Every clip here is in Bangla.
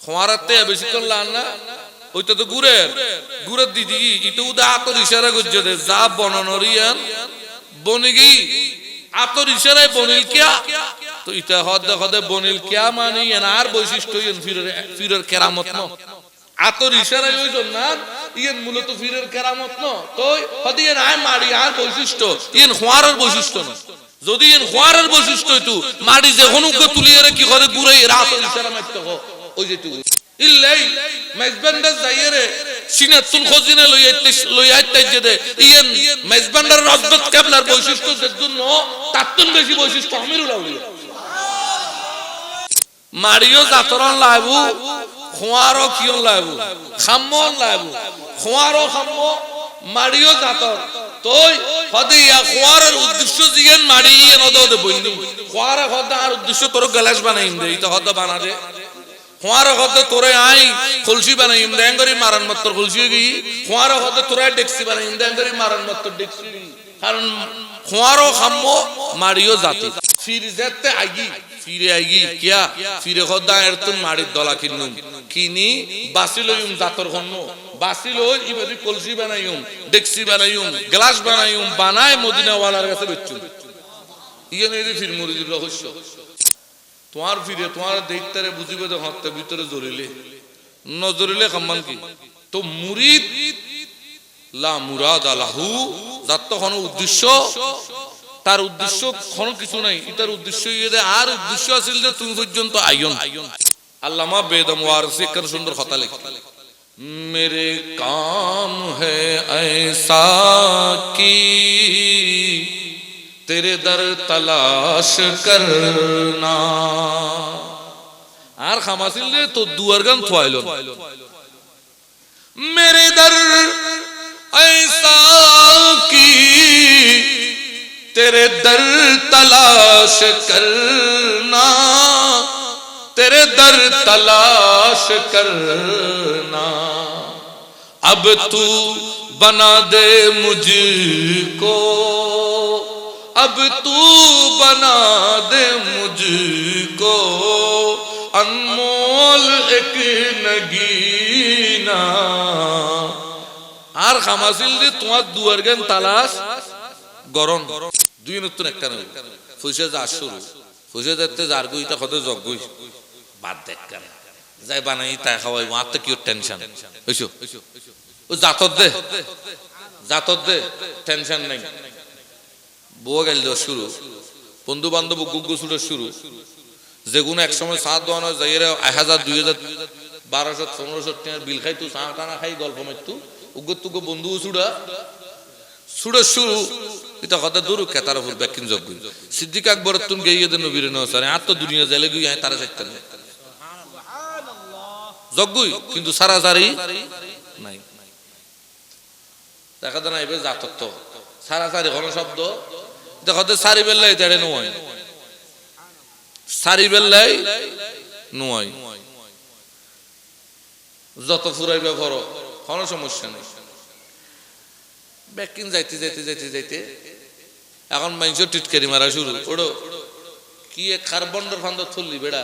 খোয়ারাতে বেশি করলাম না ওইটা তো গুড়ের দিদি এটা উদা আতর ইশারা করছে যা বননরিয়ান বনে গি আতর ইশারায় বনিল কিয়া তো এটা হদে বনিল কিয়া মানে আর বৈশিষ্ট্য ফিরের কেরামত ন আতর ইশারায় ওই জন্য ইয়েন মূলত ফিরের কেরামত ন তো হদে আয় মারি আর বৈশিষ্ট্য ইয়েন খোয়ারের বৈশিষ্ট্য না যদি ইয়েন খোয়ারের বৈশিষ্ট্য হইতো মাটি যে হনুকে তুলিয়ে কি করে গুড়ে আতর ইশারা মারতে হয় ওই যেটুকু ইল্লাই মেজবান্ডার যাইরে সিনাতুল খজিনা লইয়াইতে যেতে ইয়েন মেজবান্ডার রাজদত কেবলার বৈশিষ্ট্য জন্য তাতুন বেশি বৈশিষ্ট্য আমিরুল আউলিয়া মারিও জাতরন লাইবু খোয়ারো কিয়ন লাইবু খাম্মন লাইবু খোয়ারো খাম্মো মারিও জাতর তোই হদে ইয়া খোয়ারের উদ্দেশ্য জিয়েন মারি ইয়েন ওদে বইনি খোয়ারে হদে আর উদ্দেশ্য তোর গ্লাস বানাইম দে এটা হদে বানা দে খোয়ার হতে তোরে আই খুলসি বানাইম দেঙ্গরি মারান মত্তর খুলসি গই খোয়ার হতে তোরে ডেক্সি বানাইম দেঙ্গরি মারান মত্তর ডেক্সি কারণ খোয়ারো খাম্মো মারিও জাতি ফির যেতে আগি ফিরে আগি কিয়া ফিরে খদা এরতুন মারির দলা কিনুম কিনি বাসিলইম জাতর হন্ন বাসিলই ইবাদি খুলসি বানাইম ডেক্সি বানাইম গ্লাস বানাইম বানায় মদিনা ওয়ালার কাছে বেচুম ইয়ে নেই ফির মুরিদির রহস্য তোমার ফিরে তোমার দেখতারে বুঝিবে তো হাতে ভিতরে জড়িলে নজরিলে সম্মান কি তো মুরিদ লা মুরাদ আলাহু যার তো কোনো উদ্দেশ্য তার উদ্দেশ্য কোনো কিছু নাই এটার উদ্দেশ্য ইয়ে আর উদ্দেশ্য আছিল যে তুমি পর্যন্ত আইয়ন আল্লামা বেদম ওয়ারসি কোন সুন্দর কথা লেখে মেরে কাম হ্যায় ऐसा কি तेरे दर तलाश करना আর খামাসিল রে তো দুয়ার গান থয়াইলো मेरे दर ऐसा की तेरे दर तलाश करना तेरे दर तलाश करना अब तू बना दे मुझको अब तू बना दे मुझको अनमोल एक नगीना আর খামাসিল রে তোমার দুয়ার গান তালাশ গরম দুই নতুন একটা নয় ফুসে যা শুরু ফুসে যেতে যার গুইটা কত জগগুই বাদ দেখ কেন যাই বানাই তাই খাওয়াই মার তো কি টেনশন হইছো ও জাতর দে টেনশন নাই বউ গেল শুরু বন্ধু বান্ধব গুগ্গু ছুটে শুরু যেগুলো একসময় চা দোয়ানো যাই 1000 2000 1200 1500 টাকার বিল খাই তুই চা টানা খাই গল্প মারতু উগ্গ তুগ্গ বন্ধু ছুড়া শুরু এটা কথা দূর কেতার উপর ব্যাকিন যোগ্য সিদ্দিক আকবর তুন গিয়ে দেন নবীর নসারে আর তো দুনিয়া জেলে গই আয় তারা দেখতেন যোগ্যই কিন্তু সারা সারি নাই দেখা দেন এবে জাতত্ব সারা সারি কোন শব্দ দেখতে সারি বেল্লাই তেড়ে নয় সারি বেল্লাই নয় যত ফুরাইবে ভরো কোনো সমস্যা নেই ব্যাকিন যাইতে এখন মানুষ টিটকারি মারা শুরু ওড়ো কি কার্বন্ডর ফান্ড থলি বেড়া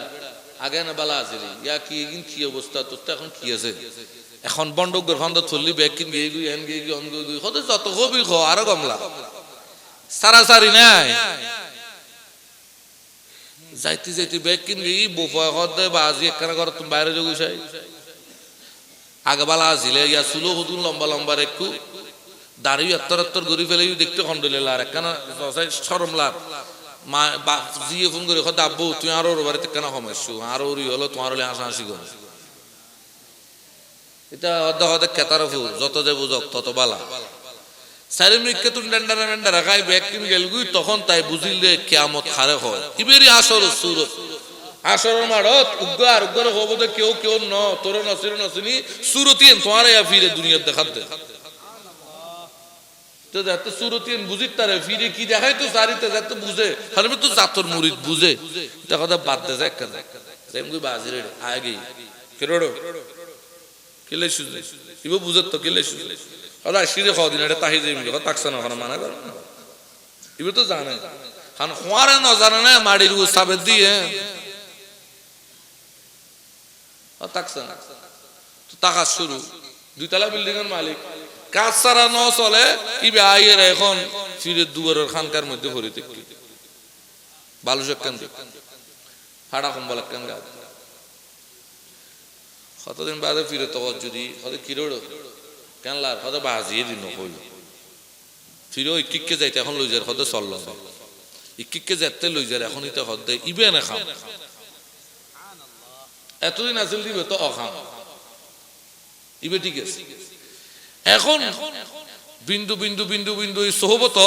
আগে না বালা আছে ইয়া কি কি অবস্থা তোর তো এখন কি আছে এখন বন্ডকর ফান্ড থলি ব্যাকিন গিয়ে গই এন গিয়ে গই অন গই কত যত কবি খ আরো কমলা সারাসারি নাই যাইতে ব্যাকিন গিয়ে বোফা হদে বাজি একখানা করে তুমি বাইরে যোগ চাই আগে বালা আসিলে ইয়া সুলো হতুন লম্বা লম্বা একটু দাড়ি এত্তর ঘুরি ফেলে দেখতে খন্ডলে লার একখানা সরম লার মা জিয়ে ফোন করে কথা আব্বু তুই আরো বাড়িতে কেন কমাইছো আরো হলো তোমার হলে হাসাহাসি করে এটা হদে কেতার ফুল যত যে বুঝক তত বালা সারিমরিককে তুন ডান্ডারা খাই ব্যাকিন গেলগুই তখন তাই বুঝিলে কিয়ামত খারে হয় ইবেরি আসর সুরত আসর মারত উগ্গার হবদে কেউ ন তোর নসিনি সুরতিন তোমার ইয়া ফিরে দুনিয়ার দেখাতে তো যাতে সুরতিন বুঝিত তারে ফিরে কি দেখাই তো সারিতে যাতে বুঝে হারবে তো জাতর মুরিদ বুঝে এটা কথা বাদ দে যায় কেন সেমগুই বাজিরে আগে কেরোড়ো কেলে সুজে ইবো বুঝত তো কেলে সুজে আদা শিরে খাওয়া দিন এটা তাহি যাই মিলে তাকছ না ওখানে মানা করে ইবো তো জানে খান খোয়ারে না জানে না মাড়ির সাবেদ দিয়ে থাকছেন তো টাকা শুরু, 2 তলা বিল্ডিং এর মালিক, কাজ ছাড়া ন চলে ইবে আইয়ের এখন ফিরে দুয়ারের খানকার মধ্যে ভরে দেখি বালুশেক কেন ফাড়া কম্বল কেন গাছ কতদিন বাদে ফিরে তখন যদি হয়তো কিরোড় কেন লার হয়তো বাজিয়ে দিন হইল ফিরে ইকিককে যাইতে এখন লই যার হয়তো চলল ইকিককে যাইতে লই যার এখন ইতে হদ্দে ইবে না খাম এতদিন আসল দিবে তো অখাম ইবে ঠিক আছে। এখন বিন্দু বিন্দু বিন্দু বিন্দু এই সোহবত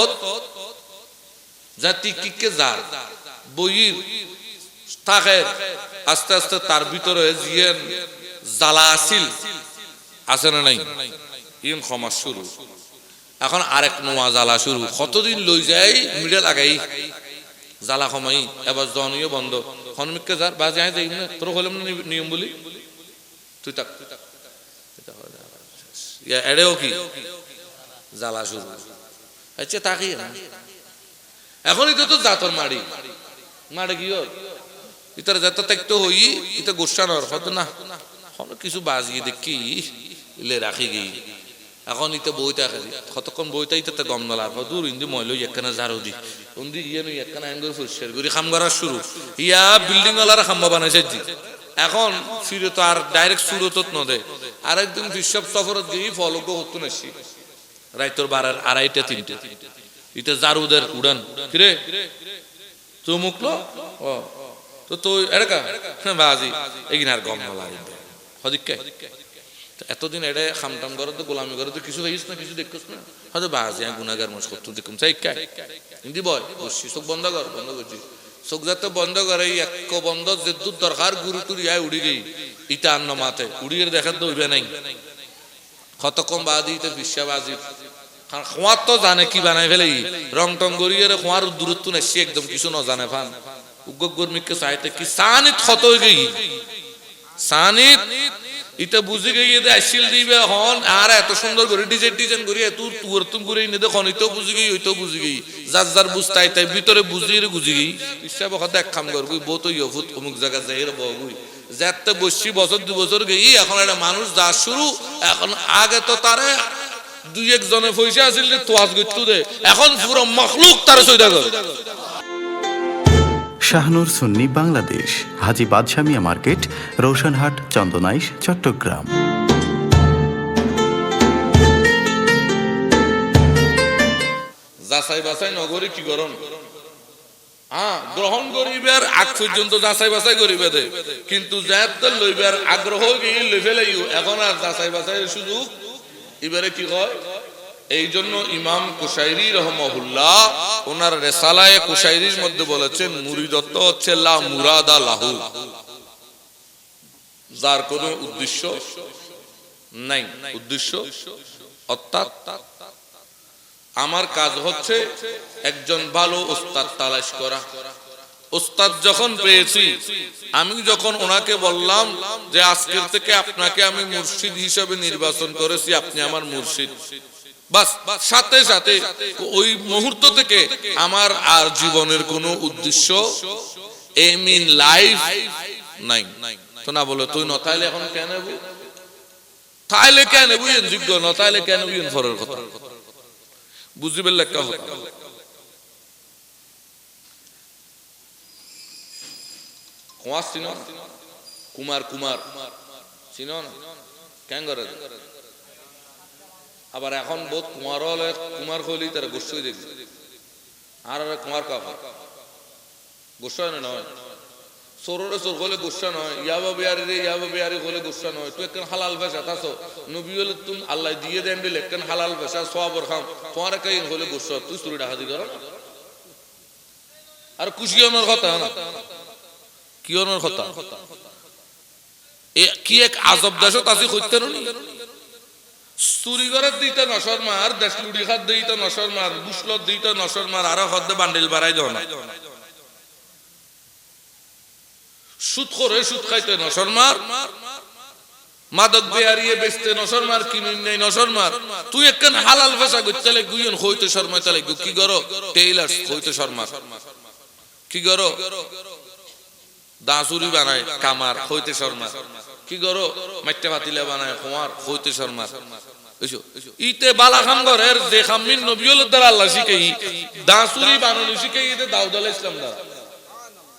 জাতি কিককে যার বইয়ের থাকে আস্তে আস্তে তার ভিতরে জিয়েন জ্বালা আসিল আছে না নাই ইন ক্ষমা শুরু, এখন আরেক নোয়া জ্বালা শুরু, কতদিন লই যাই মিডে লাগাই জ্বালা ক্ষমাই এবার জনীয় বন্ধ হনমিককে যার বাজে আয় যাই না তোর হলাম না নিয়ম বলি তুই তাক এড়েও কি জ্বালা শুরু আচ্ছা তাকি না এখন এটা তো জাতর মারি মারে কি ইতার যাতে দেখতে হই এটা গোসানোর হতো না কিছু বাজিয়ে দেখি ইলে রাখি গিয়ে এখন ইতে বইটা কতক্ষণ বইটা ইতে গম নলার দূর ইন্দি ময়ল একখানা ঝাড়ু দি উন্দি ইয়ে নই একখানা অ্যাঙ্গল পরিষ্কার করি খাম করার শুরু ইয়া বিল্ডিং ওয়ালার খাম্বা বানাইছে জি এখন ফিরে তো আর ডাইরেক্ট সুরত নদে আরেকদিন বিশ্বব সফরত গিয়ে ফলক হতো নাসি রাইতর 12 2:30 3টে ইতে জারুদের উড়ান কিরে চুমুকলো ও তো তো এড়কা বাজি এগিন আর গম নলা হদিকে এতদিন এড়ে খামটাম করে তো গোলামি করে তো কিছু হইস না কিছু দেখছিস না হয়তো বাজে গুনাগার মানুষ করতে দেখুন চাই কাই হিন্দি বয় বসছি চোখ বন্ধ কর বন্ধ করছি চোখ যাতে বন্ধ করে এক বন্ধ যে দুধ দরকার গুরু টুরি আয় উড়ি গই ইটা আন্ন মাথে উড়িয়ে দেখার তো উঠবে নাই কতক্ষণ বাদি ইতে বিশ্বাবাজি খোঁয়ার তো জানে কি বানাই ফেলে রং টং গড়িয়ে খোঁয়ার দূরত্ব নেছি একদম কিছু ন জানে ফান উগ্রমিককে চাইতে কি সানিত ক্ষত হয়ে গই সানিত ইটা বুঝে গিয়ে আসিল দিবে হন আর এত সুন্দর করে ডিজাইন করি তুই তুর তুম করে এনে দেখো ইতো বুঝে গই ওইতো বুঝে গই যার যার বুঝতাই তাই ভিতরে বুঝিয়ে বুঝে গই ইচ্ছা বকত এক কাম কর গই বউ তো ইয়ফুত অমুক জায়গা যাই রে বগুই যাতে বসছি বছর 2 বছর গই এখন একটা মানুষ যা শুরু এখন আগে তো তারে 2-1 জনে পয়সা আসিল তো আজ গইতো দে এখন পুরো মখলুক তারে সইদা কর। শাহনুর সুন্নি বাংলাদেশ, হাজী বাদশা মিয়া মার্কেট, রোশনহাট, চন্দনাইশ, চট্টগ্রাম। যাচাই বাছাই নগরী কি গরম গ্রহণ করিবার আগ পর্যন্ত যাচাই বাছাই করিবে দে কিন্তু যাতে লইবার আগ্রহ গিয়ে লই ফেলাইও এখন আর যাচাই বাছাইয়ের সুযোগ এবারে কি হয়। এই জন্য ইমাম কুশাইরি রহমাহুল্লাহ ওনার রিসালায়ে কুশাইরির মধ্যে বলেছেন মুরিদত্ব হচ্ছে লা মুরাদা লাহু, যার কোনো উদ্দেশ্য নাই। উদ্দেশ্য অর্থাৎ আমার কাজ হচ্ছে একজন ভালো ওস্তাদ তালাশ করা। ওস্তাদ যখন পেয়েছি আমি যখন ওনাকে বললাম যে আজকের থেকে আপনাকে আমি মুর্শিদ হিসেবে নির্বাচন করেছি, আপনি আমার মুর্শিদ, বাস সাথে সাথে ওই মুহূর্ত থেকে আমার আর জীবনের কোনো উদ্দেশ্য এম ইন লাইফ নাই। তো না বলে তুই নতাইলে এখন কেন তাইলে কেন বুঝেন যোগ্য নতাইলে কেন বুঝেন ফরের কথা বুঝিবেন লেখা হতো। কুমার কুমার চিন না কেন করে আবার এখন বহুত কুমার হলে কুমার হলি তারা গোস্বই দেখবে আর কুমার কাকা গোস্বা নয় চোরে চোর হলে গোস্বা নয় ইয়াবা বিয়ারি হলে গোস্বা নয়। তুই একখান হালাল পেশা তাছো নবী হলে তুমি আল্লাহ দিয়ে দেন দিলে একখান হালাল পেশা সবর খাম তোমার একাই হলে গোস্বা তুই চুরি ডাকাতি কর আর খুশি হওয়ার কথা না কি হওয়ার কথা কি এক আজব দেশ তাছি করতে নি চুরি করার দিতে নসর মার দেশ লুড়ি খাত দিতে নসর মার বুসলত দিতে নসর মার আরো হদ্দে বান্ডিল বাড়াই দেওয়া না সুদ করে সুদ খাইতে নসর মার মাদক বেহারিয়ে বেচতে নসর মার কিনুন নেই নসর মার। তুই একখান হালাল ভাষা করতে গুইন হইতে শর্মা তালে কি করো টেইলার্স হইতে শর্মা কি করো দাসুরি বানায় কামার হইতে শর্মা কি করো মাইট্টা পাতিলে বানায় খোয়ার হইতে শর্মার বুঝছো ইতে বালা খাম ঘরের যে খামিন নবিয়ল দ্বারা আল্লাহ শিখাই দাসুরি বানানি শিখাই ইতে দাউদ আলাইহিস সালাম দ্বারা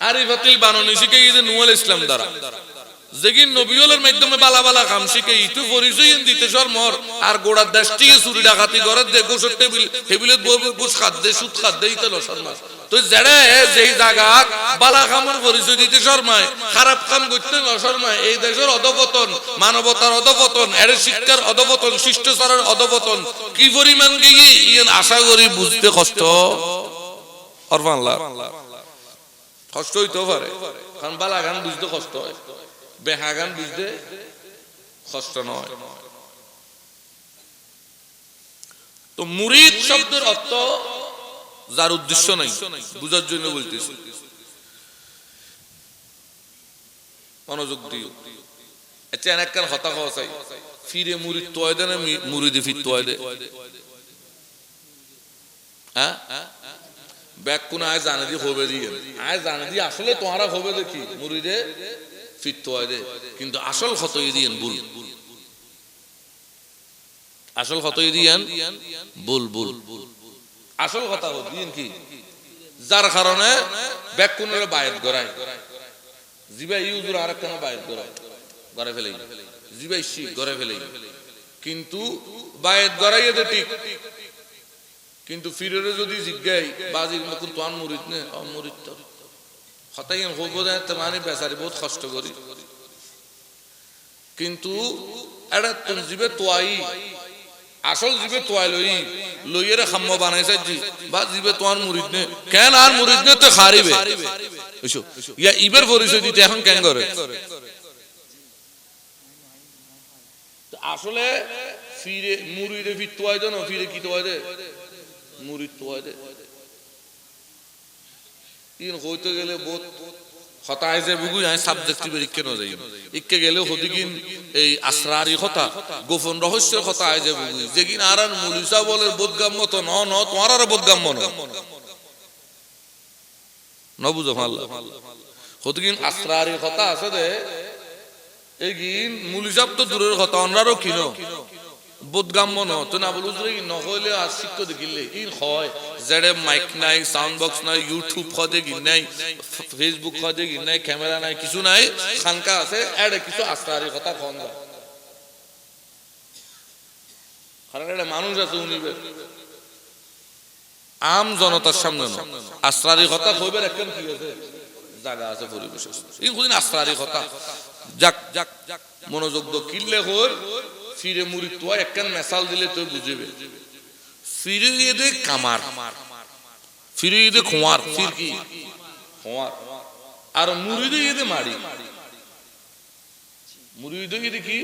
আরিফাতিল বানানি শিখাই ইতে নূহ আলাইহিস সালাম দ্বারা যেগিন নবিয়লের মাধ্যমে বালা বালা কাম শিখাই ইতে পরিচয় দিতে শর্মর আর গোড়ার দেশটি চুরি ডাকাতি করে দে গোসর টেবিলত গোস খাদ্যে সুদ খাদ্যে ইতে শর্মা তো যারা যেই জায়গা বালা কামের পরিচয় দিতে শর্মায় খারাপ কাম করতে শর্মায় এই দেশের অধপতন মানবতার অধপতন এর শিক্ষার অধপতন শিষ্টাচারের অধপতন কি পরিমাণ গিয়ে ইয়েন আশা করি বুঝতে কষ্ট কষ্ট হইতে পারে কারণ বালা গান বুঝতে কষ্ট হয় বেহা গান বুঝতে কষ্ট নয় তো মুরিদ শব্দের অর্থ যার উদ্দেশ্য নাই বুঝার জন্য বলতেছি মনোযোগ দিও আচ্ছা একখান হতা খাওয়া চাই ফিরে মুরিদ তোয় দে না মুরিদে ফির তোয় দে হ্যাঁ ব্যাগ কোন আয় জানে দিয়ে হবে দিয়ে আয় জানে দিয়ে আসলে তোমারা হবে দেখি মুরিদে ফির তোয় দে কিন্তু আসল ক্ষতই দিয়েন ভুল আসল ক্ষতই দিয়েন ভুল ভুল আসল কথা দিন কি যার কারণে ব্যাকুনের বায়াত গড়ায় জিবা ইউজুর আর একটা বায়াত গড়ায় গড়ে ফেলে জিবা ইসি গড়ে ফেলে কিন্তু বায়াত গড়াইয়ে দে ঠিক কিন্তু ফিরে যদি জিজ্ঞাই বাজির মকুন তোয়ান মুরিদ নে মুরিদ তো হতাই হব দেয় মানে বেচারি বহুত কষ্ট করি কিন্তু এটা তুমি জিবে তোয়াই আসল জিবে তোয়াই লইয়ের খাম্ম বানাইছে জি বা জিবে তোয়ার মুরিদ নে কেন আর মুরিদ নে তো খারিবে বুঝছো ইয়া ইবের পরিচয় দিতে এখন কেন করে আসলে ফিরে মুরিদে ফির তোয়াই দেন ফিরে কি তোয়াই দে মুরিদ তোয়াই দে ইন হইতে গেলে বহুত হতায় যে বুগুই আই সাবজেক্টিভ পরীক্ষা ন যাই ইক্কে গেলে হদিকিন এই আসরারি কথা গোপন রহস্যের কথা আই যে বুগুই যেকিন আরান মুলিসা বলে বোধগম্য তো ন তোমার আর বোধগম্য ন বুঝো আল্লাহ হদিকিন আসরারি কথা আছে দে এগিন মুলিসাব তো দূরের কথা অন্যারও কিন বোধগম্য ন তো না বলুজ রে নহলে আর শিক্ষা দেখিলে ইন হয় জেডে মাইক নাই সাউন্ড বক্স নাই ইউটিউব খদে গিন নাই ফেসবুক খদে গিন নাই ক্যামেরা নাই কিছু নাই খানকা আছে এডে কিছু আসরারি কথা কোন দা কারণ এটা মানুষ আছে উনিবে আম জনতার সামনে না আসরারি কথা কইবে একদম কি আছে জায়গা আছে পরিবেশ আছে ইন কোন আসরারি কথা যাক যাক মনোযোগ দ কিল্লে হর ফিরে মুরিদ তো একখান মেসাল দিলে তো বুঝবে ফিরে দে কামার ফিরে দে খোয়ার ফির কি খোয়ার আর মুরিদে দে মাড়ি মুরিদে দে কি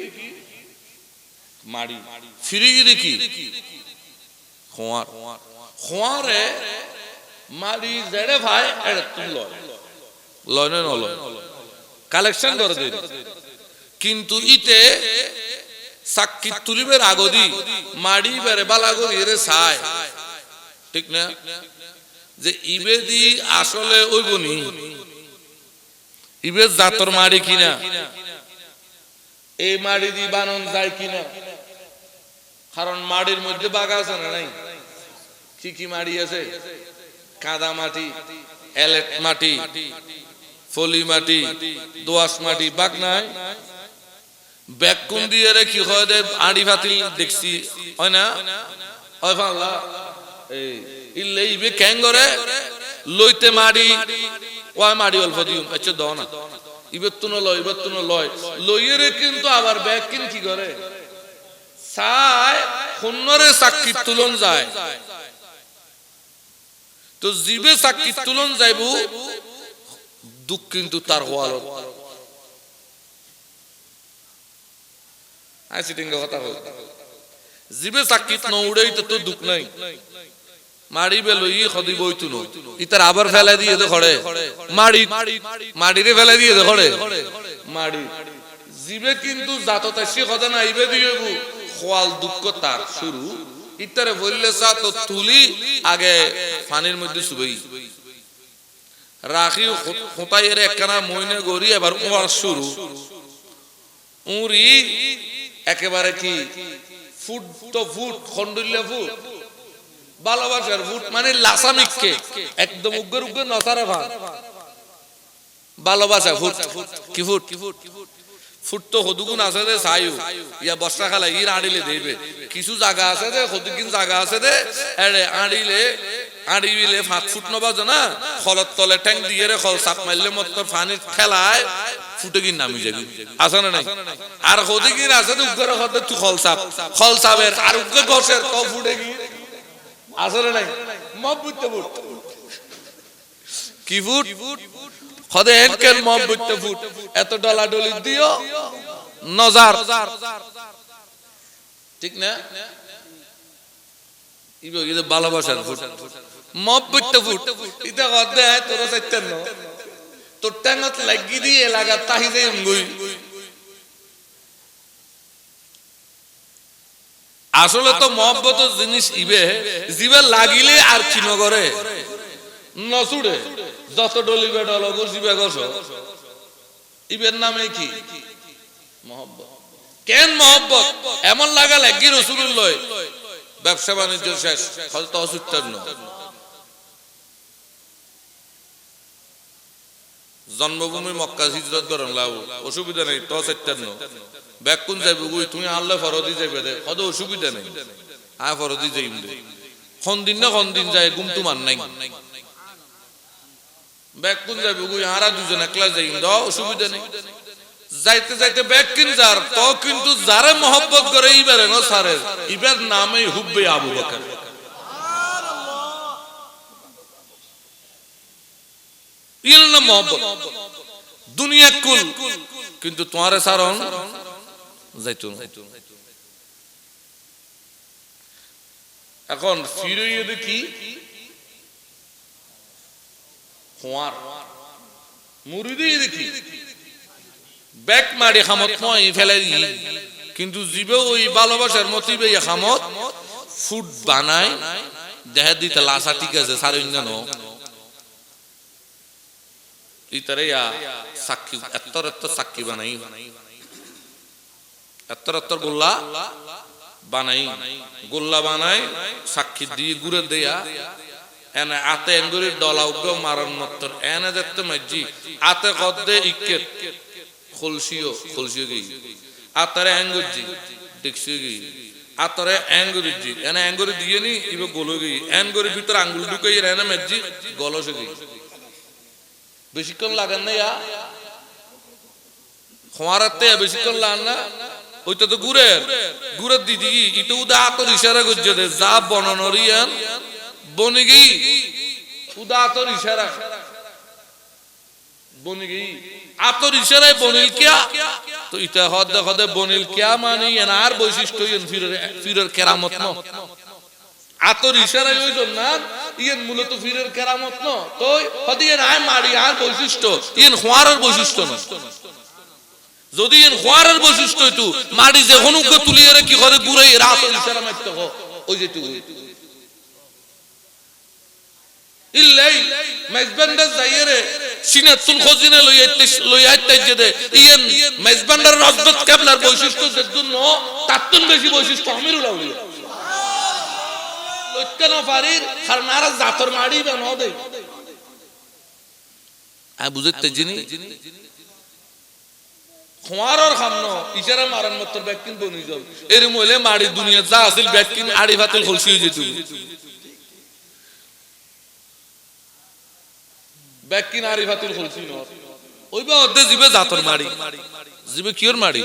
মাড়ি ফিরে দে কি খোয়ার খোয়ারে মাড়ি জেড়ে ভাই এটা তুমি লয় না লয় কালেকশন করে দে কিন্তু ইতে সাক্ষী তুলিবের আগদি মাড়ি বেড়ে বালাগরি এরে ছায় ঠিক না যে ইবেদি আসলে ওইবনি ইবে জাতর মাড়ি কিনা এই মাড়ি দি বানন যায় কিনা কারণ মাড়ির মধ্যে বাগা আছে না নাই কি কি মাড়ি আছে কাদা মাটি এলেট মাটি ফলি মাটি দোয়াশ মাটি বাগ নাই ব্যাকুন দিয়ে রে কি হয় দে আড়ি ফাতিল দেখছি হয় না হয় ফাল্লা এই ইল্লে ইবে কেন করে লইতে মাড়ি ওই মাড়ি অল্প দিউন আচ্ছা দাও না ইবেতুন লয় লইয়ে রে কিন্তু আবার ব্যাকিন কি করে সাই খুন্নরে সাক্ষী তুলন যায় তো জিবে সাক্ষী তুলন যাইবু দুঃখ কিন্তু তার ওয়ালত কথা জিবে সাক্ষিত নউড়াই তো দুঃখ নাই মাড়ি বেলই খদি বইতু ন ইতার আবার ফেলা দিয়ে দে খড়ে মাড়িরে ফেলা দিয়ে দে খড়ে মাড়ি জিবে কিন্তু জাততা সে কথা না ইবে দিয়েবু খোয়াল দুঃখ তার শুরু ইতারে বললে সা তো তুলি আগে পানির মধ্যে শুবেই রাখি খোঁতাইয়ের একখানা মইনে গড়ি এবার ওয়ার শুরু উরি একেবারে কি ফুট তো ফুট খন্ডুল্লা ফুট ভালোবাসার ফুট মানে লাসামিককে একদম উগ্র উগ্র নসারে ভাত ভালোবাসা ফুট কি ফুট ফুট তো হদুগুন আছে দে সায়ু ইয়া বর্ষা খালা ইর আড়িলে দেবে কিছু জায়গা আছে দে হদুকিন জায়গা আছে দে এড়ে আড়িলে 5 ফুট নবাজ না খলত তলে ট্যাঙ্ক দিয়ে রে খল সাপ মারলে মত পানি খেলায় ফুটে গিন নামি যাবি আছে না নাই আর হদুকিন আছে দে উগ্র হতে তুই খল সাবের আর উগ্র গসের তো ফুটে গি আছে না নাই মবুতে ফুট কি ফুট খদে এনকেন মবুতে ফুট এত ডলা ডলি দিও নজার ঠিক না ইবো ইদে ভালোবাসার ফুট মবুতে ফুট ইটা খদে তোর সাইতেন ন তোর টাঙ্গত লাগি দিয়ে লাগা তাহি যাই আমগুই আসলে তো মহব্বত জিনিস ইবে জিবে লাগিলে আর কি নগরে নসুড়ে যত ডলিবে ডলগো জিবে গস ইবের নামে কি মহব্বত কেন মহব্বত এমন লাগা লাগি রাসূলুল্লাহ ব্যবসা বাণিজ্য শেষ হযরত অসুত্তর জন্মভূমি মক্কা হিজরত করেন লাউ অসুবিধা নেই তো সত্যান্ন ব্যাক কোন যাইবে কই তুমি আল্লাহ ফরদি যাইবে দে কত অসুবিধা নেই আ ফরদি যাইম দে কোন দিন যায় গুম তুমান নাই ব্যাক কোন যাইবে কই হারা দুজন একলা যাইম দাও অসুবিধা নেই যাইতে যাইতে ব্যাক কিন যার তো কিন্তু যারে mohabbat করে ইবারে ন সারে ইবার নামই হুব্বে আবু বকর ইল না mohabbat দুনিয়া কুল কিন্তু তোমারে সারন যাইতো এখন ফিরে দেখি খোয়ার মুরিদি দেখি ব্যাক মারি খামত নয় ফেলে কিন্তু জীবে ওই ভালোবাসার মতিবে খামত ফুড বানায় দেহে দিতে লাসা ঠিক আছে সারিন না ইতারে সাক্ষী এত সাক্ষী বানাই এত গোল্লা বানাই সাক্ষী দিয়ে গুড়ে দেয়া এনে আতে এঙ্গুরি ডলা উগ্র মারণ মত্তর এনে দেখতে মাঝি আতে কদ্দে ইকেট খলসিও গই আতারে এঙ্গুজি দেখছি গই আতারে এঙ্গুজি এনে এঙ্গুরি দিয়ে নি ইবে গোলো গই এঙ্গুরি ভিতর আঙ্গুল ঢুকাই এনে মাঝি গলস গই বেশিক্ষণ লাগান না খোয়ারাতে বেশিক্ষণ লাগান না ওইটা তো গুড়ের দিদি ইটা উদা আতর ইশারা করছে দে যা বনানোরিয়ান বনে গই উদা আতর ইশারা বনে গই আতর ইশারায় বনিল কিয়া তো ইটা হদে বনিল কিয়া মানে এনার বৈশিষ্ট্য ফিরের কেরামত ন আতর ইশারায় ওই জন্য ইয়েন মূলত ফিরের কেরামত ন তো হদিয়ে নাই মারি আর বৈশিষ্ট্য ইয়েন খোয়ারের বৈশিষ্ট্য না যদি ইয়েন খোয়ারের বৈশিষ্ট্য হইতো মারি যে হনুকে তুলিয়ে রে কি করে গুড়ে এর আতর ইশারা মারতে হ ওই যে তুই ইল্লাই মেজবান্ডার যাইরে সিনাতুল খজিনা লইয়াইতে যেতে ইয়েন মেজবান্ডার হযরত কিবলার বৈশিষ্ট্য যে জন্য তাতুন বেশি বৈশিষ্ট্য আমিরুল আউলিয়া লইতনা ফারির খারনারা জাতর মাড়ি বানো দে আ বুঝতে জিনি খোয়ারর খামনো ইশারা মারান মত ব্যাকিন বনি যাও এর মইলে মাড়ি দুনিয়া যা আছিল ব্যাকিন আড়ি ফাতিল খলসি হই যেত ব্যাকিন আড়ি ফাতিল খলসি ন ওইবা অদে জিবে জাতর মাড়ি জিবে কিওর মাড়ি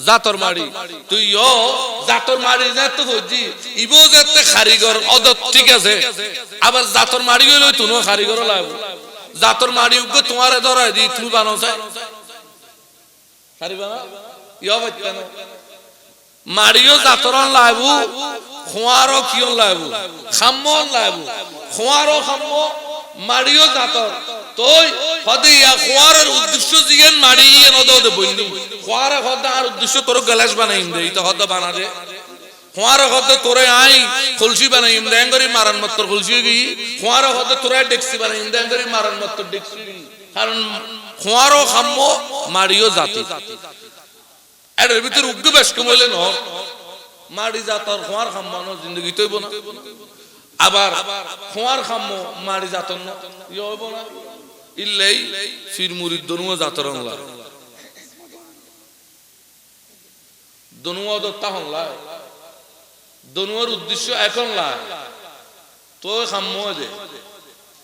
জাতর মাড়ি তুই ও জাতর মাড়ি না তো হজি ইবো যেতে কারিগর অদত ঠিক আছে আবার জাতর মাড়ি হইলো তুনো কারিগর লাভ জাতর মাড়ি উগ তোমারে ধরাই দি তুমি বানাও চাই কারিবা না ইয়া বাচ্চানো মাড়িও জাতরন লাইবু খোয়ারও কিয়ন লাইবু খাম্মন লাইবু খোয়ারও খাম্মো মাড়িও জাতর তোই হদে ইয়া খোয়ারের উদ্দেশ্য জিগান মাড়ি ইয়া নদে বইনি খোয়ারে হদে আর উদ্দেশ্য তোর গ্লাস বানাইম দে ইতা হদে বানা দে খোয়ারে হদে তোরে আই খলসি বানাইম দে এঙ্গরি মারান মত তোর খলসি গই খোয়ারে হদে তোরে ডেক্সি বানাইম দে এঙ্গরি মারান মত তোর ডেক্সি কারণ খোয়ারও খাম্মো মাড়িও জাতি এর ভিতরে উগ্র বেশ কমলে ন মাড়ি জাতর খোয়ার খাম্মানো জিন্দগি তৈব না আবার খোয়ার খাম্ম মাড়ি জাতর না ইয়ে হইব না ইল্লাই ফির মুরিদ দনুয়া জাতর লা দনুয়া দত্তা হনলা দনুয়ার উদ্দেশ্য এখন লা তো খাম্ম দে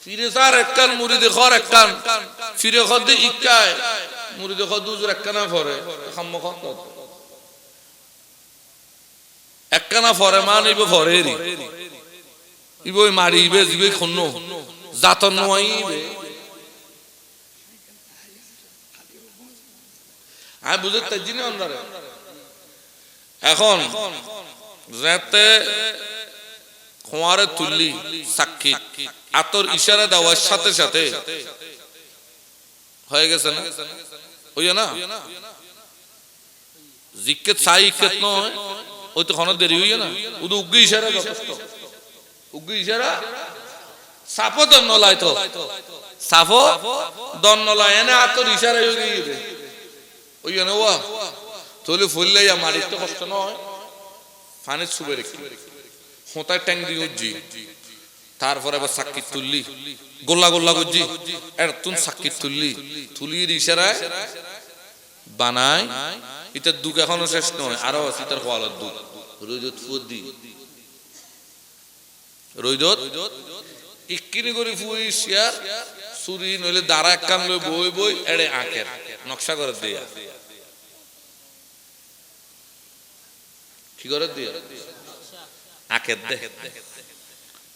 ফিরে সার একখান মুরিদে খর একখান ফিরে খর দে ইকায় মুরিদে খর দুজুর একখানা ফরে খাম্ম খর একখানা ফরে মান ইবে ফরে রি ইবে মারি ইবে জিবে খন্ন জাতন নয় ইবে আমি বুঝতে জিনি অন্ধারে এখন যাতে খোয়ারে তুললি সাক্ষী আতর ইশারা দেওয়ার সাথে সাথে হয়ে গেছে না ওই না জিক্কেত সাই ইক্কেত নয় ওই তো খনো দেরি হইয়া না উদু উগ্গি ইশারা যথেষ্ট উগ্গি ইশারা সাপো দন্নলায় তো সাফো দন্নলায় এনে আতর ইশারা হয়ে গিয়ে ওই না ওয়া তোলে ফুললে ইয়া মারির তো কষ্ট নয় ফানে ছুবে রেখে হোঁতায় ট্যাং দিয়ে উজ্জি তারপরে আবার সাক্ষী তুললি গোল্লা গোল্লা গুজ্জি এর তুন সাক্ষী তুললি তুলির ইশারায় বানায় এটার দুঃখ এখনো শেষ নয় আরো আছে তার হওয়ালার দুঃখ রৈদত ফুদি রৈদত ইক্কিনি করে ফুই শিয়ার সুরি নইলে দাঁড়া এক কান লই বই বই এড়ে আঁকের নকশা করে দিয়া কি করে দিয়া আঁকের দে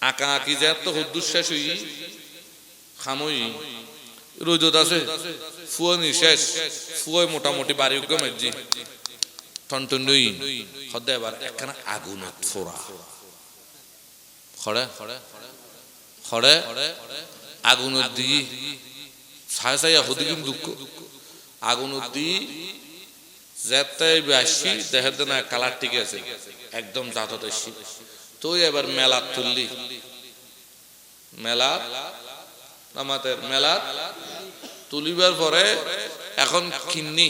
আঁকা আঁকি যে তো হুদ্দুস শেষ হই খামই রোজত আছে ফুয়নি শেষ ফুয় মোটামুটি বাড়ি উগ্র মেজি টনটন নই হদে এবার একখানা আগুন ফোড়া খড়ে খড়ে আগুন দি ছায় ছায়া হদিকিম দুঃখ আগুন দি যেতে বেশি দেখে না কালার ঠিক আছে একদম জাতত এসি তো এবার মেলা তুললি মেলা আমাদের মেলা তুলিবার পরে এখন কিনি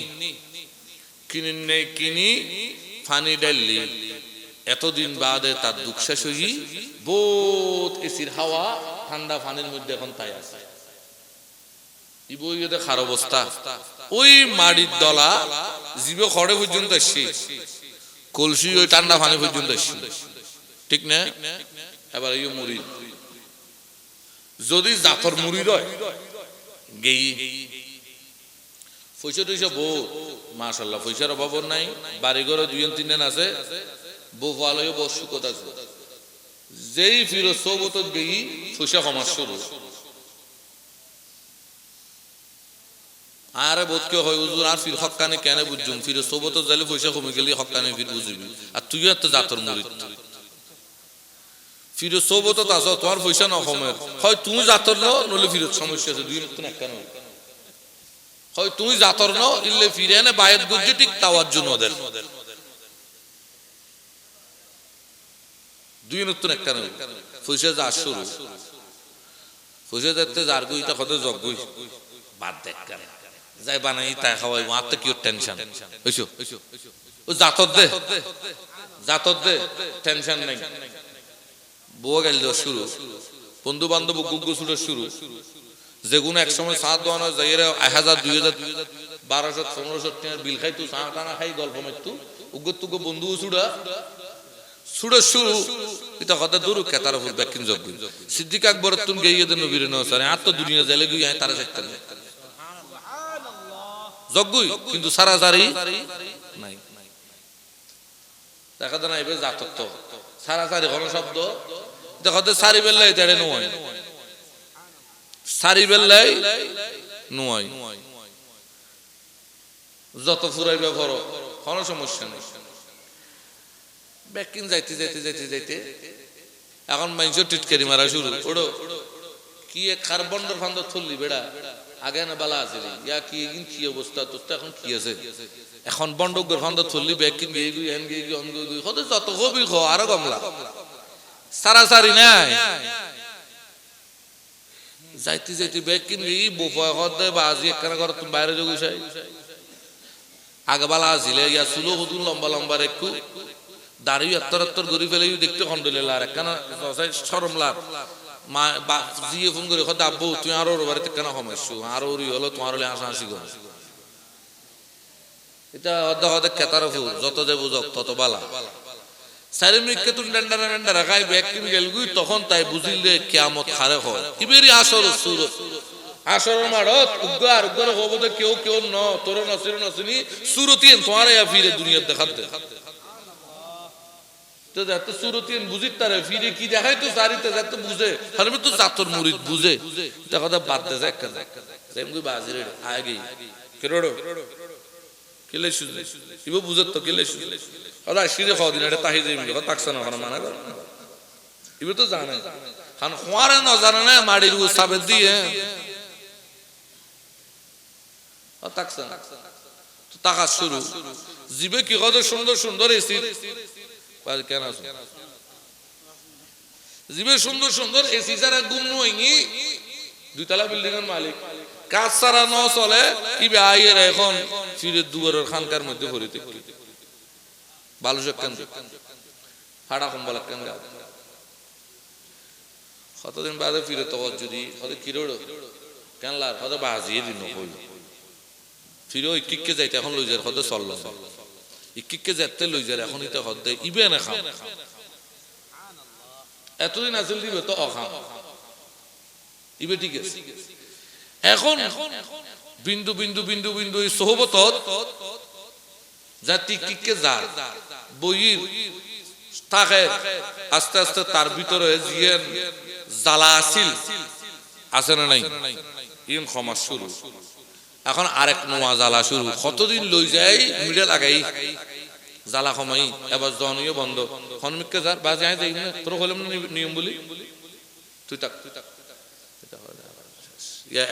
ফানি ডাললি এতদিন বাদে তার দুঃখ শেষ হই বহুত এসির হাওয়া ঠান্ডা পানির মধ্যে এখন তাই আছে ইবইতে খার অবস্থা ওই মাড়ির দলা জীবে খড়ে পর্যন্ত আসছি কলসি ওই ঠান্ডা পানি পর্যন্ত আসছি ঠিক না এবার এই মুড়ি যদি জাতর মুড়ি রয় গেই পয়সা টয়সা বউ মাশাল্লাহ পয়সার অভাব নাই বাড়ি ঘরে দুজন তিনজন আছে বউ ভালো বউ সুখত আছে যেই ফিরো সবত গেই পয়সা কমার শুরু আরে বোধকে হয় হুজুর আর ফির হক্কানি কেন বুঝুম ফিরে সবত যাইলে পয়সা কমে গেলে হক্কানি ফির বুঝবি আর তুইও একটা জাতর মুড়ি ফিরে সবত আস তোমার পয়সা না কমের হয় তুমি জাতর ন নইলে ফিরত সমস্যা আছে দুই নতুন একটা নয় হয় তুমি জাতর ন ইল্লে ফিরে এনে বায়ের গুজে ঠিক তাওয়ার জন্য ওদের দুই নতুন একটা নয় পয়সা যা শুরু পয়সা দেখতে যার গুইটা কত জগুই বাদ দেখ যাই বানাই তাই খাওয়াই আর তো কি টেনশন হইছো ও জাতর দে টেনশন নাই বউ গেল শুরু বন্ধু বান্ধব গুগ্গু শুরু যেগুলো একসময় সাত দোয়ানো যাই 1000 2000 1200 1500 টাকার বিল খাই তুই চা টানা খাই গল্প মারতু উগ্গত তুগো বন্ধু শুরু এটা কথা দূর কেতার উপর ব্যাকিং যোগ সিদ্দিক আকবর তুন গিয়ে দেন নবীর নসারে আর তো দুনিয়া জালে গিয়ে তারা দেখতে জগুই কিন্তু সারাসারি নাই দেখা যায় না এবে জাতত্ব সারাসারি কোন শব্দ দেখতে সারি বেল্লাই তেড়ে নয় সারি বেল্লাই নয় যত ফুরাইবে করো কোনো সমস্যা নেই ব্যাকিং যাইতে এখন মানুষ টিটকারি মারা শুরু ওড়ো কি কার্বন্ডর ফান্ড থললি বেড়া আগে না বালা আছে ইয়া কি কি অবস্থা তোর এখন কি আছে এখন বন্ডকর ফান্ড থললি ব্যাকিং গিয়ে গিয়ে এন গিয়ে গিয়ে অন গিয়ে কত যত কবি খ আরো কমলা সারাসারি নাই যাইতে ব্যাকিং গিয়ে বোফা হতে বাজি একখানা করে তুমি বাইরে যোগ চাই আগে বালা আসিলে ইয়া চুলো হতুন লম্বা লম্বা রেখু দাড়ি এত্তর গড়ি ফেলে দেখতে খন্ডলে আর একখানা সরম লার মা জিয়ে ফোন করে কথা আব্বু তুই আরো বাড়িতে কেন কমাইছো আরো হলো তোমার হলে হাসাহাসি করে এটা অর্ধ হতে কেতার ফুল যত যে বুঝক তত বালা সারিমরিককে তুই ডান্ডারা ডান্ডারা খাই ব্যাগ কিনে গেলগুই তখন তাই বুঝিলে কিয়ামত খারে হয় ইবেরি আসর সুরত আসর মারত উগ্গার উগ্গার হবো তো কেউ কেউ ন তোর নসির নসিনি সুরতিন তোমার ইয়া ফিরে দুনিয়া দেখাতে তো যাতে সুরতিন বুঝিত তারে ফিরে কি দেখাই তো সারিতে যাতে বুঝে হারবে তো জাতর মুরিদ বুঝে এটা কথা বাদ দে যায় কাজ সেমগুই বাজিরে আগে কেরোড়ো কেলে সুজে ইবো বুঝত তো কেলে সুজে আদা শিরে খাও দিন এটা তাহি যাই কথা তাকসানো না মানা কর ইবো তো জানে খান খোয়ারে না জানে না মাড়ির সাবে দিয়ে তাকসান তো তাকা শুরু জিবে কি কত সুন্দর সুন্দর এসি কেন আছে জিবে সুন্দর সুন্দর এসি যারা গুম নইনি দুইতলা বিল্ডিং এর মালিক কাজ সারা ন চলে কি আইয়ের এখন ফিরে দুয়ারের খানকার মধ্যে ভরিতে বালুচক কেন হাড়া কম্বল কেন কতদিন বাদে ফিরে তখন যদি হয়তো কিরোড় কেন লার হয়তো বাজিয়ে দিন কই ফিরে ইকিককে যাইতে এখন লই যার হয়তো চলল ইকিককে যেতে লই যার এখন ইতে হতে ইবে না খাম এতদিন আসল দিবে তো অখাম ইবে ঠিক আছে এখন বিন্দু বিন্দু বিন্দু বিন্দু এই সোহবত জাতি কিকে যা বইয়ের থাকে আস্তে আস্তে তার ভিতরে জিয়েন জ্বালা আসিল আছে না নাই ইন ক্ষমা শুরু এখন আরেক নোয়া জ্বালা শুরু কতদিন লই যাই মিডল আগাই জ্বালা কমাই এবার জনীয় বন্ধ হনমিককে যার বাজে আয় যাই না তোর হলাম না নিয়ম বলি তুই তাক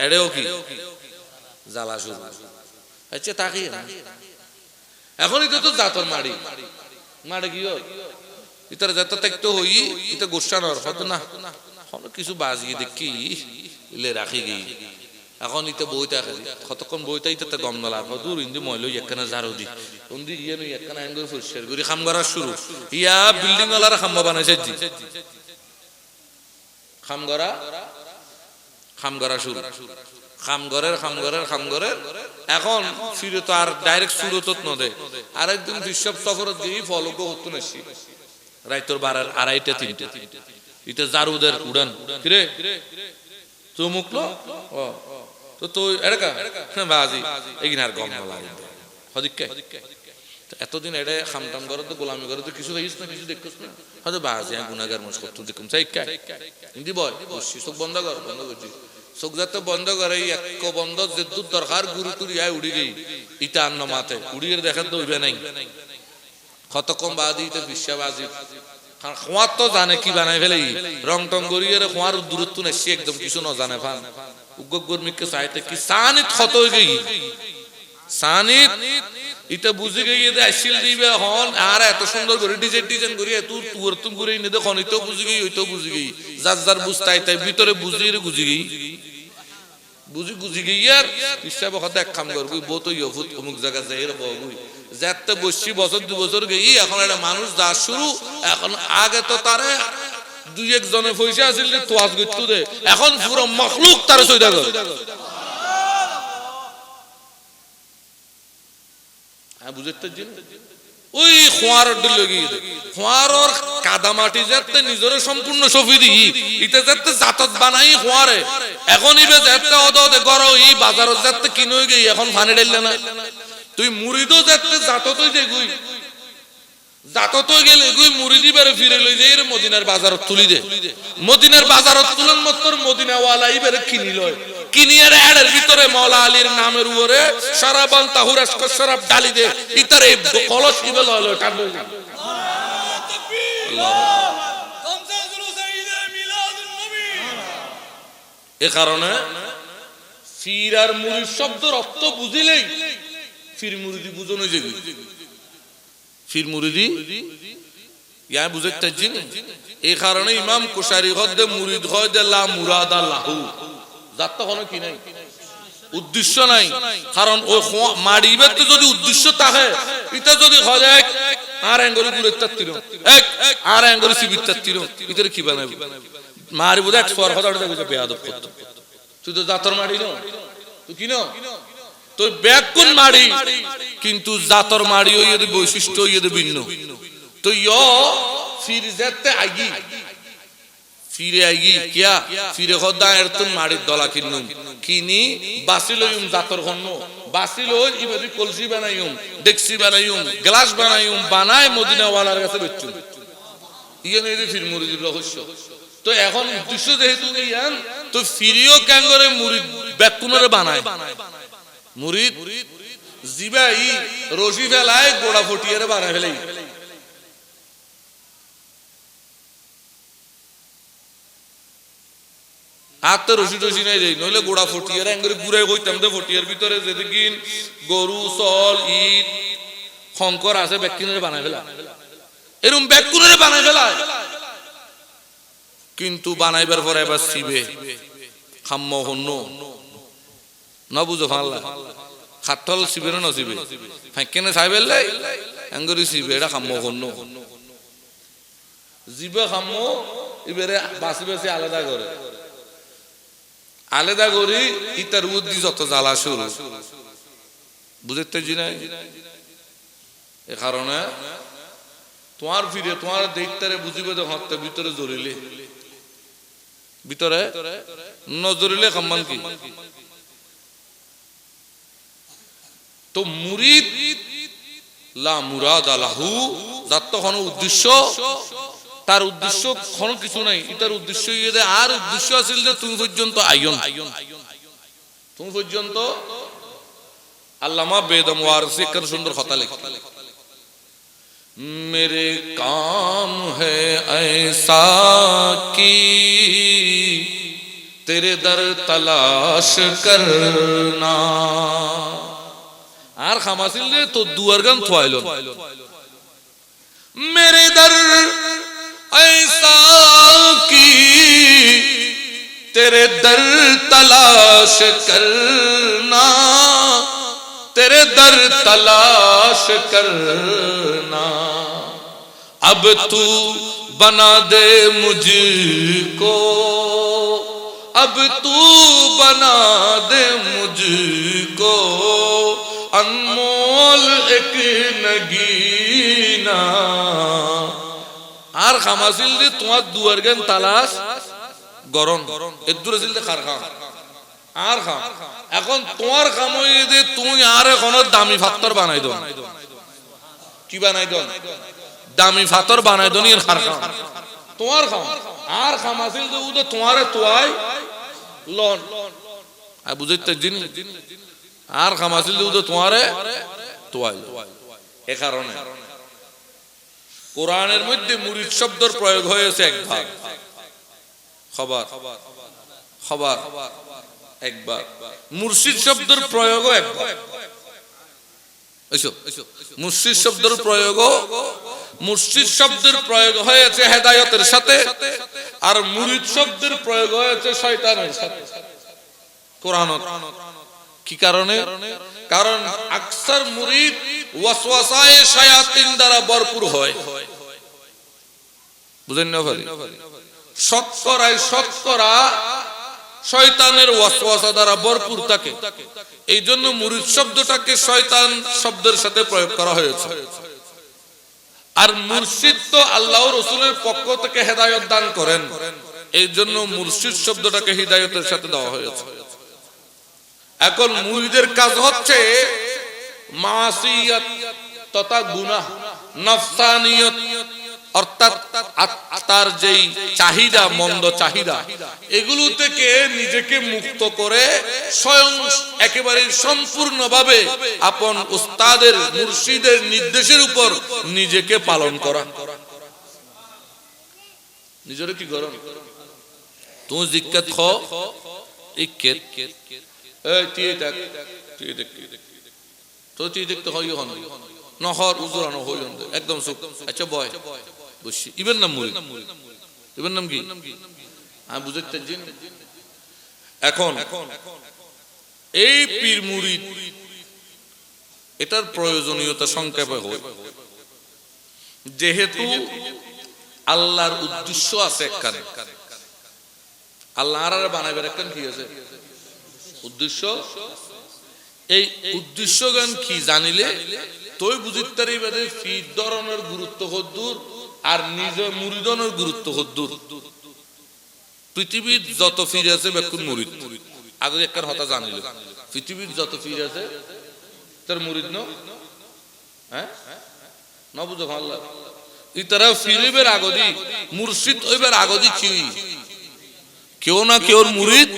এড়েও কি জ্বালা শুরু আচ্ছা তাকিয়ে না এখনই তো জাতর মারি মারে কি ইতার যত দেখতে হই ইতা গোসানোর হয়তো না কিছু বাজিয়ে দেখি ইলে রাখি গই এখন ইতে বইটা কতক্ষণ বইটা ইতে গম নলা দূর ইন্দি ময়লো একখানা ঝাড়ু দি উন্দি ইয়ে নই একখানা আঙ্গুর পরিষ্কার করি খাম করা শুরু ইয়া বিল্ডিং ওয়ালার খাম্বা বানাইছে জি খাম করা শুরু খামগরের এখন ফিরে তো আর ডাইরেক্ট সুরত নদে আরেকদিন বিশ্বপ সফরত গিয়ে ফলক হতো নাসি রাইতর 12:30 3টে ইতে জারুদের উড়ান কিরে চুমুকলো ও তো তো এড়কা বাজি এগিনার গম লাগে হদিকে এতদিন এড়ে খামটাম করে তো গোলামি করে তো কিছু দেখিস না কিছু দেখছিস না হয়তো বাজি গুনাহগার মুশ করতে দেখুন চাই কা হিন্দি বল চোখ বন্ধ করছি চোখ যাতে বন্ধ করে এক বন্ধ যে দুধ দরকার গুরু টুরি আয় উড়ি গই ইটা আন্ন মাতে উড়িয়ে দেখেন তো উইবে নাই কতক্ষণ বাদ ইতে বিশ্বাবাজি খোয়ার তো জানে কি বানাই ফেলে রং টং গড়িয়ে খোয়ার দূরত্ব নেছি একদম কিছু ন জানে ফান উগ্গর্মিককে চাইতে কি সানিত ক্ষত হয়ে গই সানিত ইটা বুঝে গিয়ে আসিল দিবে হন আর এত সুন্দর করে ডিজাইন করি তুর তুম করে নে দেখুন ইতো বুঝে গই ওইতো বুঝে গই যার বুঝতাই তাই ভিতরে বুঝি গই আর হিসাব কথা এক কাম করবি বহুত ইয়ফুত অমুক জায়গা যাই বগুই যাতে বসছি বছর 2 বছর গই এখন একটা মানুষ যা শুরু এখন আগে তো তারে দুই এক জনে পয়সা আছিল যে তোয়াজ গইতো দে এখন পুরো মখলুক তারে সইদা করে বুঝতে ওই খোয়ার খোয়ারর কাদামাটি যাতে নিজের সম্পূর্ণ সফি দি ইতে যাতে জাতত বানাই খোয়ারে এখন ইবে যাতে অদতে গরো ই বাজারত যাতে কিনই গই এখন ফানি ডাইলে না তুই মুরিদও যাতে জাততই দেগুই জাততই গেলে গুই মুরিদি বারে ফিরে লই যাই রে মদিনার বাজারত তুলি দে মদিনার বাজারত তুলন মতর মদিনা ওয়ালা ইবারে কিনি লয় কিনিয়ার এর ভিতরে মাওলা আলীর নামের উপরে শরাবান তাহুরাস কো শরাব ডালি দে ইতারে কলস ইবে লয় কাঁদ আল্লাহু তাকবীর তামসাজুল সাইয়্যিদে মিলাদুন নবী এই কারণে ফির আর মুরিদ শব্দের অর্থ বুঝিলেই ফির মুরিদি বুঝনো যাবে ফির মুরিদি ইয়া বুঝতে জিন এই কারণে ইমাম কুশারি গদ্দে মুরিদ হয় দে লা মুরাদা লাহু যাত্তা হলো কি নাই উদ্দেশ্য নাই। কারণ ওই মারিবে তো যদি উদ্দেশ্য থাকে, এটা যদি হয় আর অ্যাঙ্গল ঘুরে তাত্তির আর অ্যাঙ্গল সিবির তাত্তির, এটা কি বানাবো? মারিব এক সর কথা বেয়াদব করতো। তুই তো জাতর মারি ন, তুই কি ন তোর ব্যাগ কোন মারি, কিন্তু জাতর মারি ওই বৈশিষ্ট্য ভিন্ন। তো ফির যেতে আগি ফিরে আইগি কিয়া ফিরে খদা এরতুন মারির দলা কিনুম কিনি বাসিলইম জাতর খন্ন বাসিলই ইবাদি কলসি বানাইম ডেক্সি বানাইম গ্লাস বানাইম বানায় মদিনা ওয়ালার কাছে বেচুম ইয়ান এই ফির মুরিদের রহস্য। তো এখন উদ্দেশ্য যেহেতু ইয়ান, তো ফিরিও ক্যাঙ্গরে মুরিদ ব্যাকুনরে বানায়, মুরিদ জিবাই রশি ফেলায় গোড়া ফটিয়ারে বানায় ফেলাই। আর তো রশি টসি নাই যাই, নইলে গোড়া ফটিয়ার এঙ্গরে ঘুরাই কইতাম দে ফটিয়ার ভিতরে যেদিন গরু চল ইট শঙ্কর আছে ব্যাকুনরে বানায় ফেলা, এরকম ব্যাকুনরে বানায় ফেলায়। কিন্তু বানাইবার পরে এবার শিবে খাম্য হন্য না বুঝো ফাল্লা খাটল শিবের না শিবে ফাঁকেনে সাইবেল এঙ্গরি শিবে এটা খাম্য হন্য জিবে খাম্য এবারে বাসি বাসি আলাদা করে আলাদা করি ইতার উদ্দি যত জ্বালা শুরু বুঝতে জিনা। এ কারণে তোমার ফিরে তোমার দেখতে বুঝিবে যে হত্যা ভিতরে জড়িলে ভিতরে নজরিলে খাম্মান কি। তো মুরিদ লা মুরাদ আলাহু, যার তো কোনো উদ্দেশ্য, তার উদ্দেশ্য কোনো কিছু নাই, এটার উদ্দেশ্য আর উদ্দেশ্য আছিল যে তুমি পর্যন্ত আইন, তুমি পর্যন্ত আল্লামা বেদম ওয়ারসি একটা সুন্দর কথা লেখা, मेरे काम है ऐसा की तेरे दर तलाश करना। আর খামাসিল রে তো দুয়ার গান থোয়াইল, मेरे दर ऐसा की तेरे दर तलाश करना, तेरे दर तलाश करना, अब तू बना दे मुझको, अब तू बना दे मुझको अनमोल एक नगीना। আর খামাসিল যে তোমার দুয়ার গান তালাশ গরম এদুর আছিল খার খাম আর খাম। এখন তোমার কাম যে তুমি আর এখন দামি ফাত্তর বানাই দো, কি বানাই দো দামি ফাত্তর বানাই দো নিয়ে খার খাম তোমার খাম। আর খাম আছিল যে উদে তোমারে তোয়াই লন আর বুঝাইতে জিনি, আর খাম আছিল যে উদে তোমারে তোয়াই। এ কারণে কোরআনের মধ্যে মুরিদ শব্দের প্রয়োগ হয়েছে একবার, খবর খবর একবার, মুর্শিদ শব্দের প্রয়োগও একবার। মুর্শিদ শব্দের প্রয়োগ, মুর্শিদ শব্দের প্রয়োগ হয়েছে হেদায়েতের সাথে, আর মুরিদ শব্দের প্রয়োগ হয়েছে শয়তানের সাথে কোরআনত। কি কারণে? কারণ আকসার মুরিদ ওয়াসওয়াসায়ে শায়াতিন দ্বারা ভরপুর হয়, বুঝেন না ভাই? শতকরা শয়তানের ওয়াসওয়াসা দ্বারা ভরপুর থাকে, এই জন্য মুরিদ শব্দটাকে শয়তান শব্দের সাথে প্রয়োগ করা হয়েছে। আর মুর্শিদ তো আল্লাহ রাসূলের পক্ষ থেকে হেদায়েত দান করেন, এই জন্য মুর্শিদ শব্দটাকে হিদায়াতের সাথে দেওয়া হয়েছে। এখন মুরিদের কাজ হচ্ছে মাসিয়াত তথা গুনাহ, নফসানিয়ত অর্থাৎ আত্মার যেই চাহিদা, মন্দ চাহিদা, এগুলো থেকে নিজেকে মুক্ত করে স্বয়ং একেবারে সম্পূর্ণভাবে আপন উস্তাদের মুর্শিদের নির্দেশের উপর নিজেকে পালন করা। নিজের কি করো তুমি জিজ্ঞাত খ ইকেত এই তুই দেখ তুই দেখ তো তুই দেখতে হয় হন নহর উজরানো হই একদম চুপ। আচ্ছা বয় বুঝছি, ইবের নাম মুরিদ, ইবের নাম কি আমি বুঝতে। এখন এই পীর মুরিদ এটার প্রয়োজনীয়তা সংক্ষেপে হয়, যেহেতু আল্লাহর উদ্দেশ্য আছে একখানে, আল্লাহ আর বানাইবার একখান কি আছে উদ্দেশ্য। এই উদ্দেশ্য গান কি জানিলে তুই বুঝিতারি বাদে ফির ধরনের গুরুত্ব কদ্দুর আর নিজে মুরিদনের গুরুত্ব কদ্দুর। পৃথিবীর যত ফির আছে বেকুন মুরিদ আগে একখান হতা জানিল, পৃথিবীর যত ফির আছে তার মুরিদ ন, হ্যাঁ না বুঝো আল্লাহ ইতারা ফিরিবের আগদি মুর্শিদ ওইবার আগদি কি কেউ না কেউ মুরিদ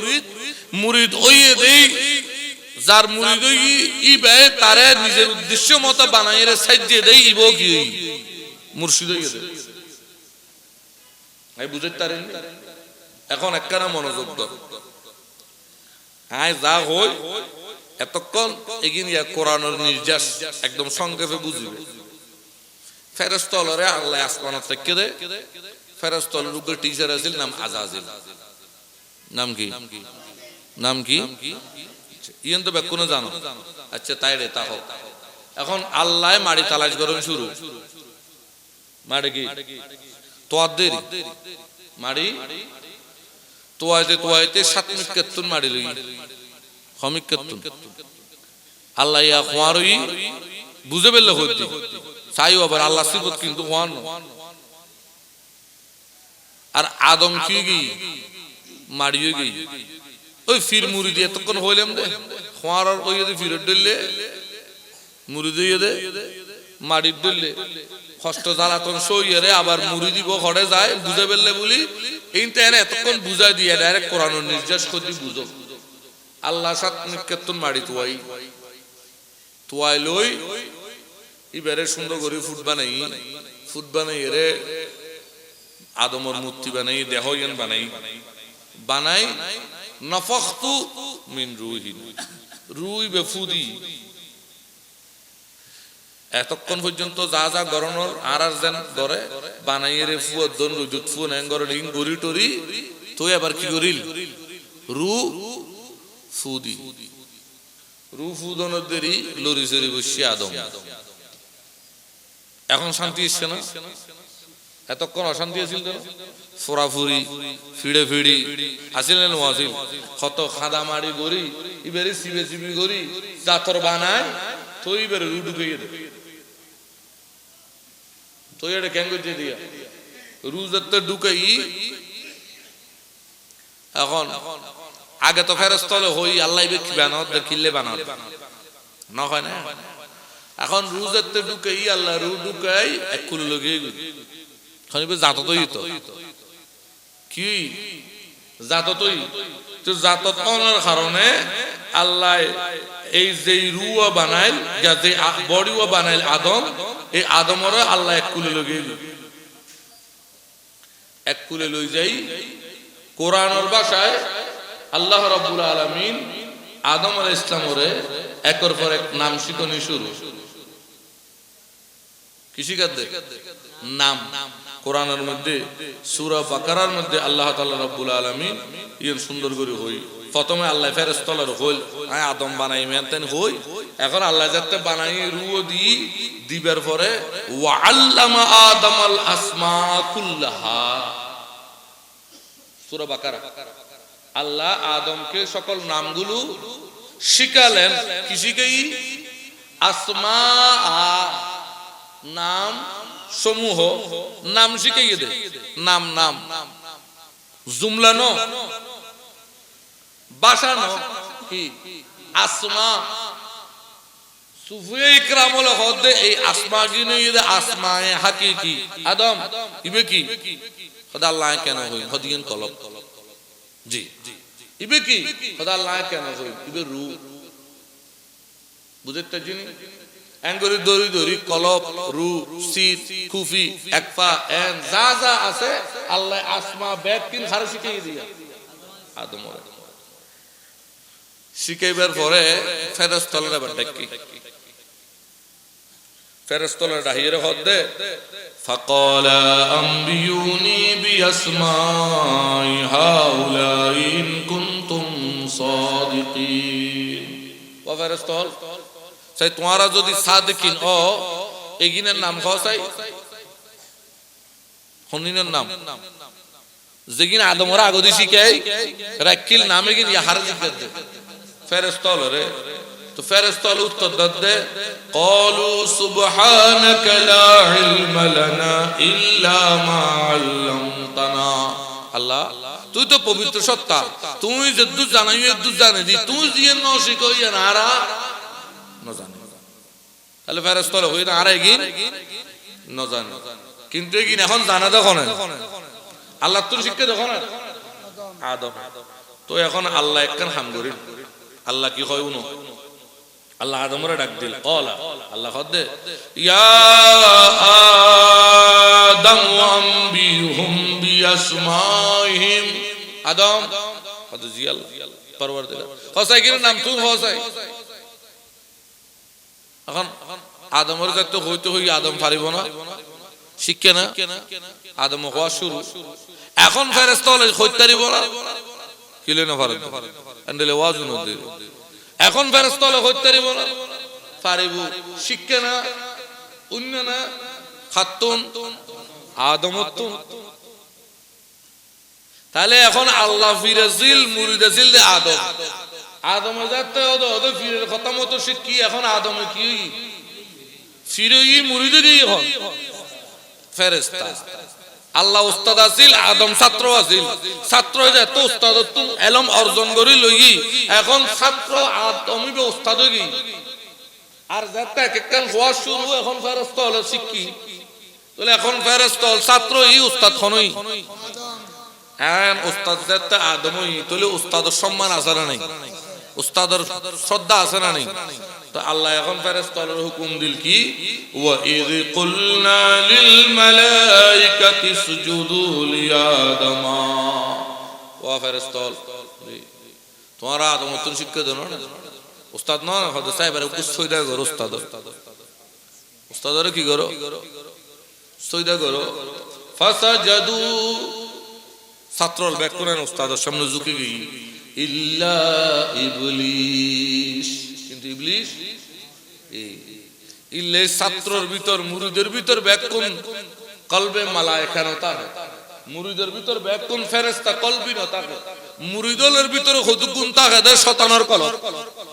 মুরিদ ওই দেই, যার মুরিদ ই বে তারে নিজের উদ্দেশ্য মতো বানাইরে সাইজে দেই ইব কি মুর্শিদ হইয়ে দেয়। এই বুঝতে পারেন? এখন একখানা মনোযোগ দাও, আয় যা হই এতক্ষণ এগিয়ে কোরআনের নির্যাস একদম সংক্ষেপে বুঝিবে। ফেরেশতারে আল্লাহ আসমানত থেকে দে, ফেরেশতার রূপে টিচার আছিল নাম আজাজিল। নাম কি? নাম কি? ইয়েন তো বেকুনে জানো। আচ্ছা তাই রে তা হোক। এখন আল্লাহ মাড়ি তালাশ করেন শুরু, মাড়ি কি তোয়াদের মাড়ি তোয়াইতে 7 মিনিট কেতুন মাড়ি লই হমিক কেতুন আল্লাহ ইয়া খোয়ারই বুঝে বেলে হইতে চাইও আবার আল্লাহ সিবত কিন্তু হওয়ান। আর আদম কি গই মাড়িও গই ওই ফির মুরিদ এতক্ষণ হইলাম দে খোয়ার ওই যদি ফিরত দিলে মুরিদ হইয়ে দে মাড়ি দিলে কষ্ট জ্বালাতন সইয়ে আবার মুড়ি দিব ঘরে যায় বুঝে বেললে বলি এইটা এনে এতক্ষণ বুঝাই দিয়ে ডাইরেক্ট কোরআনের নির্যাস করতে বুঝো। আল্লাহ 7 মিনিট কেতুন মাড়ি তুয়াই লই এবারে সুন্দর করে ফুট বানাই এরে আদমর মূর্তি বানাই দেহ বানাই নাফাখতু মিন রুহি রুই বেফুদি। এতক্ষণ পর্যন্ত যা যা গরণর আর যেন ধরে বানাইয়ে রে ফুয়ার দন রুজুত ফু নেঙ্গর রিং গরি টরি তুই আবার কি করিল রু ফুদি রু ফুদনের দেরি লরি চরি বসি আদম। এখন শান্তি এসছে না? এতক্ষণ অশান্তি আছিল কেন? ফোরাফুরি ফিড়ে ফিড়ি আসিলেন ওয়াজিল কত খাদা মারি গড়ি ইবারে সিবে সিবি গড়ি জাতর বানায় তো ইবারে রু ঢুকাইয়ে দে তো এটা কেন করতে দিয়া রু যাতে ঢুকাই। এখন আগে তো ফেরেশতালে হই আল্লাহ কি বানাত কিল্লে বানাত না হয় না। এখন রু যাতে ঢুকাই আল্লাহ রু ঢুকাই এক কুল লগে খানিবে জাততই তো কি জাততই তো জাতত অনার কারণে আল্লাহ এই যে রুয়া বানাইল যাতে বডিও বানাইল আদম এই আদমরে আল্লাহ এক কুলে লই যাই। কোরআনের ভাষায় আল্লাহ রাব্বুল আলামিন আদম আলাইহিস সালামরে একর পর এক নাম শিখনি শুরু কি শিখাতে নাম। কোরআনের মধ্যে সূরা বাকারার মধ্যে আল্লাহ তাআলা রাব্বুল আলামিন ইন সুন্দর করে হই প্রথমে আল্লাহ ফেরেশতাদের হইল আদম বানাই মেনতেন হই। এখন আল্লাহ যাতে বানাই রুও দিবার পরে ওয়া আল্লামা আদামাল আসমা কুল্লাহা সূরা বাকারা আল্লাহ আদমকে সকল নামগুলো শিখালেন। কি শিখাই? আসমা নাম সমূহ নাম শিখাইয়ে দে নাম নাম জুমলানো বাসানো কি আসমা সুফিয়ে ইকরামুল হদে এই আসমা গিনে ইদে আসমায়ে হাকিকি আদম ইবে কি খোদা আল্লাহ কেন হই হদিন কলব জি ইবে কি খোদা আল্লাহ কেন হই ইবে রু বুঝতে জিনি এঙ্গরি দরি দরি কলব রু সির কুফি একফা এন যা যা আছে আল্লাহ আসমা বেদ কিন খারে শিখিয়ে দিয়া আদম শিখাইবার পরে ফেরেশতারা ডাকি ফেরেশতারা ডাহিরে হদে ফাকালা আম্বিউনি বিআসমাই হাউলা ইন কুনতুম সাদিকিন। ফেরেশতা হল চাই তোমারা যদি সাদিকিন ও এগিনের নাম খাও চাই হনিনের নাম যেগিন আদমরা আগদি শিখাই রাকিল নামে গিন ইয়াহার জিকির দে ফেরেশতা হল রে তো ফেরেশতা হল উত্তর দে ক্বালু সুবহানাকা লা ইলমা লানা ইল্লা মা আল্লামতানা আল্লাহ তুই তো পবিত্র সত্তা তুই যদ্দু জানাই যদ্দু জানে দি তুই দিয়ে ন শিখাই না আরা ন জানে তাহলে ফেরেশতা হল হই না আরা এগিন ন জানে কিন্তু এগিন এখন জানা দেখো না আল্লাহ তোর শিক্ষা দেখো না আদম তো এখন আল্লাহ একখান হাম করি আল্লাহ কি হয় উনো আল্লাহ আদমরে ডাক দিল ক্বালা আল্লাহ খদে ইয়া আদম আম্বিহুম বিআসমাইহিম আদম খদে জি আল্লাহ পরওয়ারদিগার হোসাই কি নাম তুই হোসাই এখন আদমরে যত হইতে হই আদম পারিব না শিক্ষা না আদম হওয়া শুরু এখন ফেরেশতা হলে হইতারিব না কিলে না পারে এন্ডলে ওয়াজ ন দে এখন ফেরেশতা হলে হইতারিব না পারিব শিক্ষা না অন্য না খাতুন আদমতুন তাহলে এখন আল্লাহ ফিরাজিল মুরিদাজিল দে আদম আদম যাতে ওদের ফিরের কথা মতো শিক্ষি এখন আদমে কি ফিরেই মুরিদে গিয়ে এখন ফেরেশতা আল্লাহ উস্তাদ আছিল আদম ছাত্র আছিল ছাত্র যেত উস্তাদ তুম এলম অর্জন করি লই এখন ছাত্র আদমই বে উস্তাদ হই আর যাতে একখান হওয়া শুরু এখন ফেরেশতা হলো শিক্ষি তাহলে এখন ফেরেশতা হল ছাত্র ই উস্তাদ খনই হ্যাঁ উস্তাদ যাতে আদমই তাহলে উস্তাদের সম্মান আছে না নাই উস্তাদের শ্রদ্ধা আছে না নাই তো আল্লাহ এখন ফেরেশতার হুকুম দিল কি ওয়া ইয কুলনা লিল মালাইকাতি সুজুদু লিআদম ওয়া ফেরেশতা তোমরা আদম তো শিক্ষা দেন না উস্তাদ না হযরত সাহেবের সৈদা করো উস্তাদরে কি করো সৈদা করো ফাসাজাদু ছাত্রল ব্যাক করেন উস্তাদের সামনে ঝুঁকে গই ইল্লা ইবলিস কিন্তু ইবলিস ইল্লে ছাত্রর ভিতর মুরিদের ভিতর ব্যাকুন কলবে মালায়েকা না থাকে মুরিদের ভিতর ব্যাকুন ফেরেশতা কলবি না থাকে মুরিদলের ভিতর হুদুকুন থাকে শয়তানের কলব